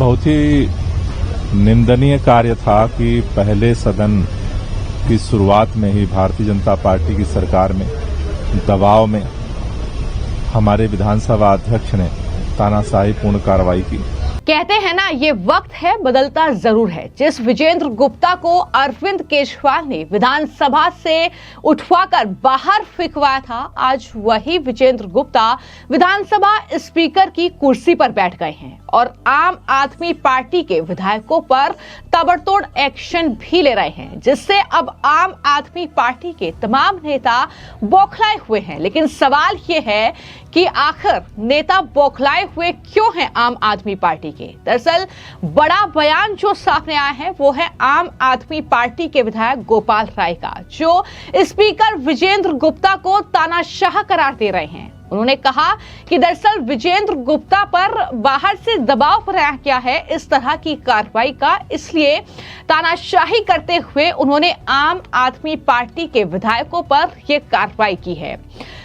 बहुत ही निंदनीय कार्य था कि पहले सदन की शुरुआत में ही भारतीय जनता पार्टी की सरकार में दबाव में हमारे विधानसभा अध्यक्ष ने तानाशाही पूर्ण कार्रवाई की। कहते हैं ना, ये वक्त है बदलता जरूर है। जिस विजेंद्र गुप्ता को अरविंद केजरीवाल ने विधानसभा से उठवाकर बाहर फेंकवाया था, आज वही विजेंद्र गुप्ता विधानसभा स्पीकर की कुर्सी पर बैठ गए हैं और आम आदमी पार्टी के विधायकों पर ताबड़तोड़ एक्शन भी ले रहे हैं, जिससे अब आम आदमी पार्टी के तमाम नेता बौखलाए हुए हैं। लेकिन सवाल ये है कि आखिर नेता बौखलाए हुए क्यों हैं आम आदमी पार्टी के? दरअसल बड़ा बयान जो सामने आया है वो है आम आदमी पार्टी के विधायक गोपाल राय का, जो स्पीकर विजेंद्र गुप्ता को तानाशाह करार दे रहे हैं। उन्होंने कहा कि दरअसल विजेंद्र गुप्ता पर बाहर से दबाव बनाया गया है इस तरह की कार्रवाई का, इसलिए तानाशाही करते हुए उन्होंने आम आदमी पार्टी के विधायकों पर यह कार्रवाई की है।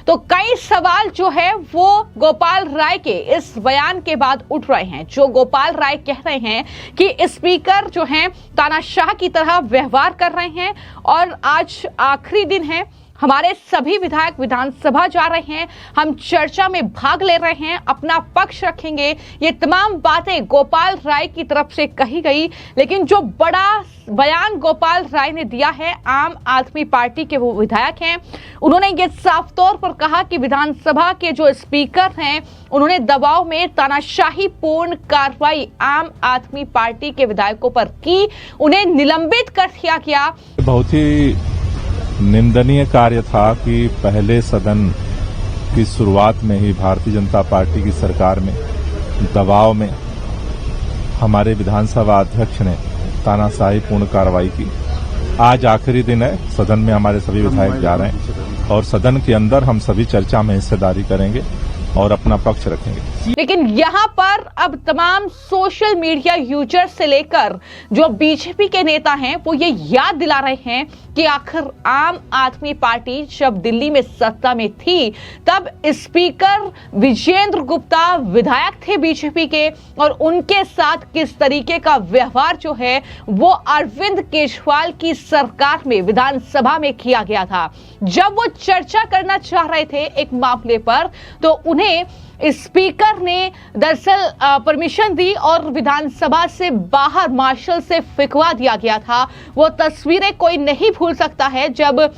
तो कई सवाल जो है वो गोपाल राय के इस बयान के बाद उठ रहे हैं। जो गोपाल राय कह रहे हैं कि स्पीकर जो हैं तानाशाह की तरह व्यवहार कर रहे हैं और आज आखिरी दिन है, हमारे सभी विधायक विधानसभा जा रहे हैं, हम चर्चा में भाग ले रहे हैं, अपना पक्ष रखेंगे। ये तमाम बातें गोपाल राय की तरफ से कही गई। लेकिन जो बड़ा बयान गोपाल राय ने दिया है, आम आदमी पार्टी के वो विधायक हैं, उन्होंने ये साफ तौर पर कहा कि विधानसभा के जो स्पीकर हैं उन्होंने दबाव में तानाशाही पूर्ण कार्रवाई आम आदमी पार्टी के विधायकों पर की, उन्हें निलंबित कर दिया गया। बहुत ही निंदनीय कार्य था कि पहले सदन की शुरुआत में ही भारतीय जनता पार्टी की सरकार में दबाव में हमारे विधानसभा अध्यक्ष ने तानाशाही पूर्ण कार्रवाई की। आज आखिरी दिन है, सदन में हमारे सभी विधायक जा रहे हैं और सदन के अंदर हम सभी चर्चा में हिस्सेदारी करेंगे और अपना पक्ष रखेंगे। लेकिन यहाँ पर अब तमाम सोशल मीडिया यूजर से लेकर जो बीजेपी के नेता हैं वो ये याद दिला रहे हैं कि आखिर आम आदमी पार्टी जब दिल्ली में सत्ता में थी तब स्पीकर विजेंद्र गुप्ता विधायक थे बीजेपी के, और उनके साथ किस तरीके का व्यवहार जो है वो अरविंद केजरीवाल की सरकार में विधानसभा में किया गया था। जब वो चर्चा करना चाह रहे थे एक मामले पर तो उन्हें स्पीकर ने दरअसल परमिशन दी और विधानसभा से बाहर मार्शल से फेंकवा दिया गया था। वो तस्वीरें कोई नहीं भूल सकता है जब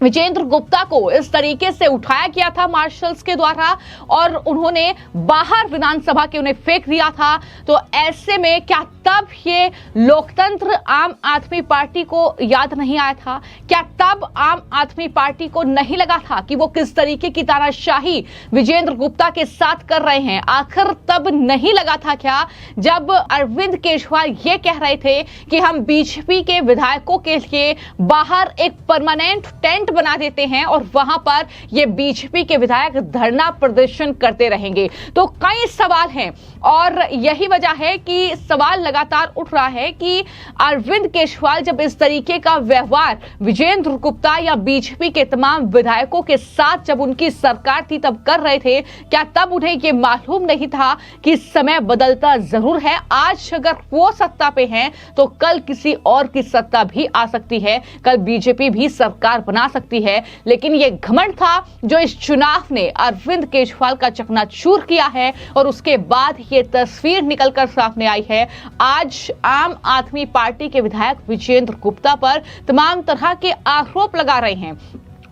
विजेंद्र गुप्ता को इस तरीके से उठाया गया था मार्शल्स के द्वारा और उन्होंने बाहर विधानसभा के उन्हें फेंक दिया था। तो ऐसे में क्या तब ये लोकतंत्र आम आदमी पार्टी को याद नहीं आया था? क्या तब आम आदमी पार्टी को नहीं लगा था कि वो किस तरीके की तानाशाही विजेंद्र गुप्ता के साथ कर रहे हैं? आखिर तब नहीं लगा था क्या जब अरविंद केजरीवाल ये कह रहे थे कि हम बीजेपी के विधायकों के लिए बाहर एक परमानेंट टेंट बना देते हैं और वहां पर ये बीजेपी के विधायक धरना प्रदर्शन करते रहेंगे? तो कई सवाल हैं और यही वजह है कि सवाल लगातार उठ रहा है कि अरविंद केजरीवाल जब इस तरीके का व्यवहार विजेंद्र गुप्ता या बीजेपी के तमाम विधायकों के साथ जब उनकी सरकार थी तब कर रहे थे, क्या तब उन्हें यह मालूम नहीं था कि समय बदलता जरूर है? आज अगर वो सत्ता पे हैं तो कल किसी और की सत्ता भी आ सकती है, कल बीजेपी भी सरकार बना सकती है। लेकिन ये घमंड था जो इस चुनाव ने अरविंद केजरीवाल का चकनाचूर किया है और उसके बाद ये तस्वीर निकलकर सामने आई है। आज आम आदमी पार्टी के विधायक विजेंद्र गुप्ता पर तमाम तरह के आरोप लगा रहे हैं।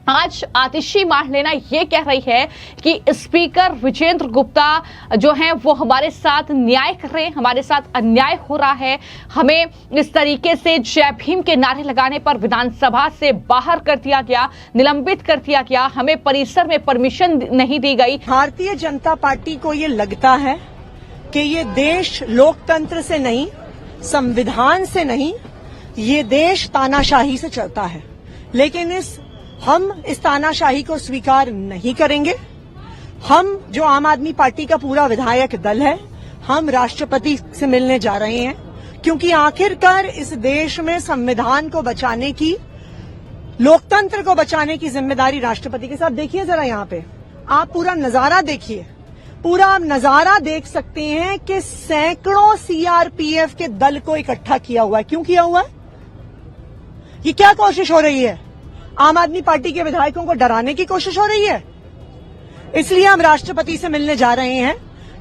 आज आतिशी मार लेना ये कह रही है कि स्पीकर विजेंद्र गुप्ता जो हैं वो हमारे साथ न्याय कर रहे हैं, हमारे साथ अन्याय हो रहा है, हमें इस तरीके से जय भीम के नारे लगाने पर विधानसभा से बाहर कर दिया गया, निलंबित कर दिया गया, हमें परिसर में परमिशन नहीं दी गई। भारतीय जनता पार्टी को ये लगता है कि ये देश लोकतंत्र से नहीं, संविधान से नहीं, ये देश तानाशाही से चलता है। लेकिन हम इस तानाशाही को स्वीकार नहीं करेंगे। हम जो आम आदमी पार्टी का पूरा विधायक दल है, हम राष्ट्रपति से मिलने जा रहे हैं, क्योंकि आखिरकार इस देश में संविधान को बचाने की, लोकतंत्र को बचाने की जिम्मेदारी राष्ट्रपति के साथ। देखिए जरा यहाँ पे, आप पूरा नजारा देखिए, पूरा नजारा देख सकते हैं कि सैकड़ों सीआरपीएफ के दल को इकट्ठा किया हुआ है। क्यों किया हुआ है? ये क्या कोशिश हो रही है? आम आदमी पार्टी के विधायकों को डराने की कोशिश हो रही है। इसलिए हम राष्ट्रपति से मिलने जा रहे हैं,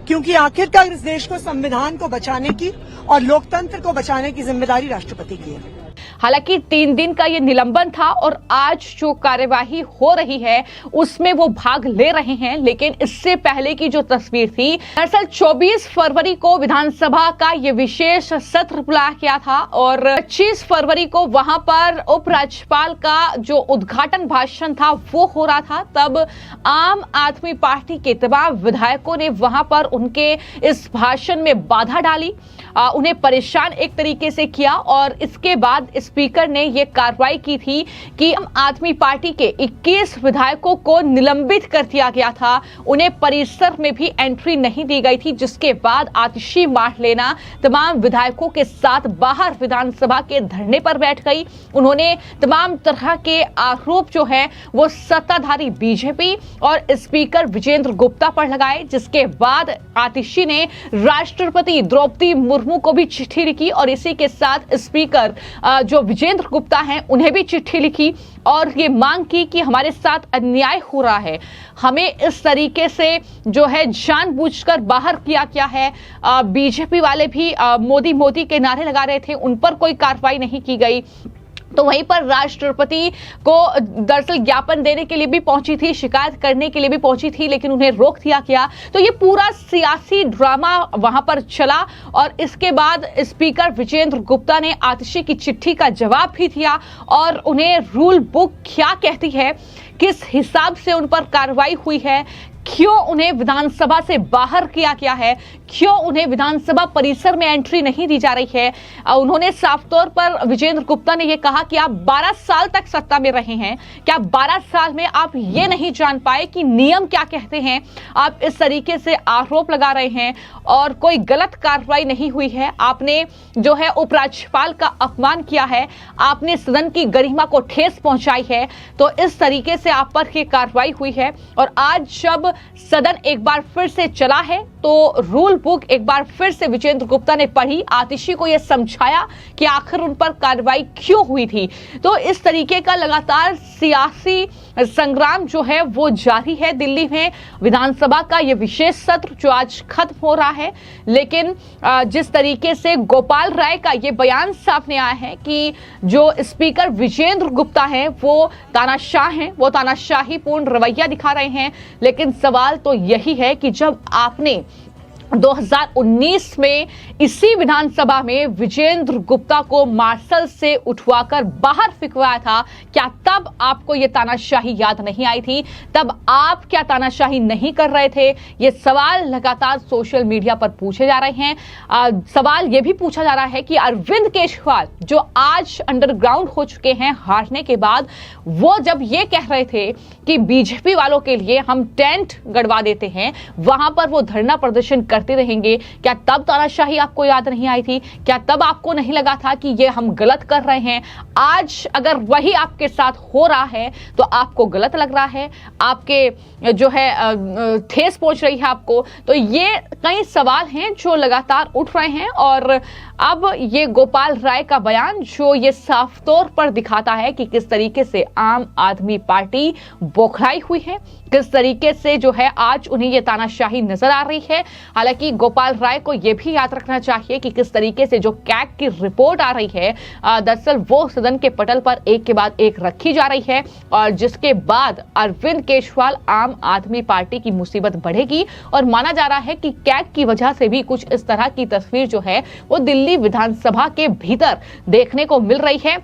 क्योंकि आखिरकार इस देश को, संविधान को बचाने की और लोकतंत्र को बचाने की जिम्मेदारी राष्ट्रपति की है। हालांकि 3 दिन का ये निलंबन था और आज जो कार्यवाही हो रही है उसमें वो भाग ले रहे हैं, लेकिन इससे पहले की जो तस्वीर थी, दरअसल 24 फरवरी को विधानसभा का ये विशेष सत्र बुलाया गया था और 25 फरवरी को वहां पर उपराज्यपाल का जो उद्घाटन भाषण था वो हो रहा था। तब आम आदमी पार्टी के तमाम विधायकों ने वहां पर उनके इस भाषण में बाधा डाली, उन्हें परेशान एक तरीके से किया और इसके बाद स्पीकर ने यह कार्रवाई की थी कि आम आदमी पार्टी के 21 विधायकों को निलंबित कर दिया गया था, उन्हें परिसर में भी एंट्री नहीं दी गई थी, जिसके बाद आतिशी मार लेना तमाम विधायकों के साथ बाहर विधानसभा के धरने पर बैठ गई। उन्होंने तमाम तरह के आरोप जो है वो सत्ताधारी बीजेपी और स्पीकर विजेंद्र गुप्ता पर लगाए, जिसके बाद आतिशी ने राष्ट्रपति द्रौपदी मुर्मू को भी चिट्ठी लिखी और इसी के साथ स्पीकर जो विजेंद्र गुप्ता हैं उन्हें भी चिट्ठी लिखी और ये मांग की कि हमारे साथ अन्याय हो रहा है, हमें इस तरीके से जो है जानबूझकर बाहर किया गया है। बीजेपी वाले भी मोदी मोदी के नारे लगा रहे थे, उन पर कोई कार्रवाई नहीं की गई। तो वहीं पर राष्ट्रपति को दरअसल ज्ञापन देने के लिए भी पहुंची थी, शिकायत करने के लिए भी पहुंची थी, लेकिन उन्हें रोक दिया गया। तो ये पूरा सियासी ड्रामा वहां पर चला और इसके बाद स्पीकर विजेंद्र गुप्ता ने आतिशी की चिट्ठी का जवाब भी दिया और उन्हें रूल बुक क्या कहती है, किस हिसाब से उन पर कार्रवाई हुई है, क्यों उन्हें विधानसभा से बाहर किया गया है, क्यों उन्हें विधानसभा परिसर में एंट्री नहीं दी जा रही है। उन्होंने साफ तौर पर विजेंद्र गुप्ता ने यह कहा कि आप 12 साल तक सत्ता में रहे हैं, क्या 12 साल में आप ये नहीं जान पाए कि नियम क्या कहते हैं? आप इस तरीके से आरोप लगा रहे हैं और कोई गलत कार्रवाई नहीं हुई है। आपने जो है उपराज्यपाल का अपमान किया है, आपने सदन की गरिमा को ठेस पहुंचाई है, तो इस तरीके से आप पर यह कार्रवाई हुई है। और आज जब सदन एक बार फिर से चला है तो रूल बुक एक बार फिर से विजेंद्र गुप्ता ने पढ़ी, आतिशी को यह समझाया कि आखिर उन पर कार्रवाई क्यों हुई थी। तो इस तरीके का लगातार सियासी संग्राम जो है वो जारी है दिल्ली में। विधानसभा का यह विशेष सत्र जो आज खत्म हो रहा है, लेकिन जिस तरीके से गोपाल राय का यह बयान सामने आया है कि जो स्पीकर विजेंद्र गुप्ता हैं वो तानाशाह हैं, वो तानाशाही पूर्ण रवैया दिखा रहे हैं। लेकिन सवाल तो यही है कि जब आपने 2019 में इसी विधानसभा में विजेंद्र गुप्ता को मार्शल से उठवाकर बाहर फेंकवाया था, क्या तब आपको यह तानाशाही याद नहीं आई थी? तब आप क्या तानाशाही नहीं कर रहे थे? ये सवाल लगातार सोशल मीडिया पर पूछे जा रहे हैं। सवाल यह भी पूछा जा रहा है कि अरविंद केजरीवाल जो आज अंडरग्राउंड हो चुके हैं हारने के बाद, वो जब ये कह रहे थे कि बीजेपी वालों के लिए हम टेंट गड़वा देते हैं, वहां पर वो धरना प्रदर्शन करते रहेंगे, क्या तब तानाशाही आपको याद नहीं आई थी? क्या तब आपको नहीं लगा था कि ये हम गलत कर रहे हैं? आज अगर वही आपके साथ हो रहा है तो आपको गलत लग रहा है, आपके जो है ठेस पहुंच रही है आपको। तो ये कई सवाल हैं जो लगातार उठ रहे हैं और अब ये गोपाल राय का बयान जो ये साफ तौर पर दिखाता है कि किस तरीके से आम आदमी पार्टी बौखलाई हुई है, किस तरीके से जो है आज उन्हें ये तानाशाही नजर आ रही है। हालांकि गोपाल राय को यह भी याद रखना चाहिए कि किस तरीके से जो कैग की रिपोर्ट आ रही है, दरअसल वो सदन के पटल पर एक के बाद एक रखी जा रही है और जिसके बाद अरविंद केजरीवाल आम आदमी पार्टी की मुसीबत बढ़ेगी और माना जा रहा है कि कैग की वजह से भी कुछ इस तरह की तस्वीर जो है वो दिल्ली विधानसभा के भीतर देखने को मिल रही है,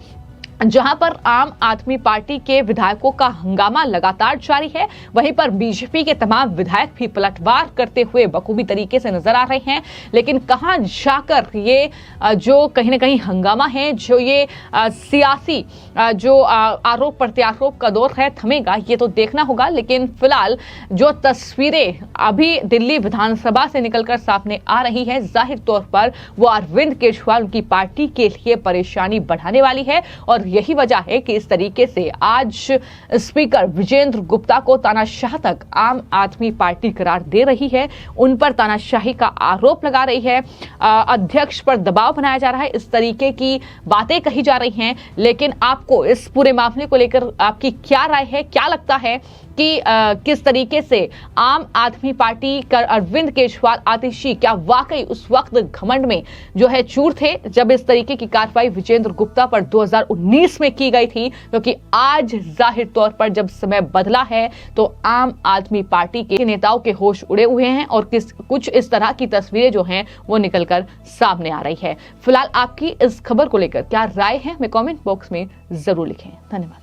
जहां पर आम आदमी पार्टी के विधायकों का हंगामा लगातार जारी है। वहीं पर बीजेपी के तमाम विधायक भी पलटवार करते हुए बखूबी तरीके से नजर आ रहे हैं। लेकिन कहां जाकर ये जो कहीं ना कहीं हंगामा है, जो ये सियासी जो आरोप प्रत्यारोप का दौर है, थमेगा, ये तो देखना होगा। लेकिन फिलहाल जो तस्वीरें अभी दिल्ली विधानसभा से निकलकर सामने आ रही है, जाहिर तौर पर वो अरविंद केजरीवाल उनकी पार्टी के लिए परेशानी बढ़ाने वाली है और आखिर यही वजह है कि इस तरीके से आज स्पीकर विजेंद्र गुप्ता को तानाशाह तक आम आदमी पार्टी करार दे रही है, उन पर तानाशाही का आरोप लगा रही है, अध्यक्ष पर दबाव बनाया जा रहा है, इस तरीके की बातें कही जा रही हैं। लेकिन आपको इस पूरे मामले को लेकर आपकी क्या राय है, क्या लगता है कि किस तरीके से आम आदमी पार्टी का अरविंद केजरीवाल आतिशी क्या वाकई उस वक्त घमंड में जो है चूर थे जब इस तरीके की कार्रवाई विजेंद्र गुप्ता पर 2019 में की गई थी? क्योंकि आज जाहिर तौर पर जब समय बदला है तो आम आदमी पार्टी के नेताओं के होश उड़े हुए हैं और कुछ इस तरह की तस्वीरें जो हैं वो निकलकर सामने आ रही है। फिलहाल आपकी इस खबर को लेकर क्या राय है, हमें कमेंट बॉक्स में जरूर लिखें। धन्यवाद।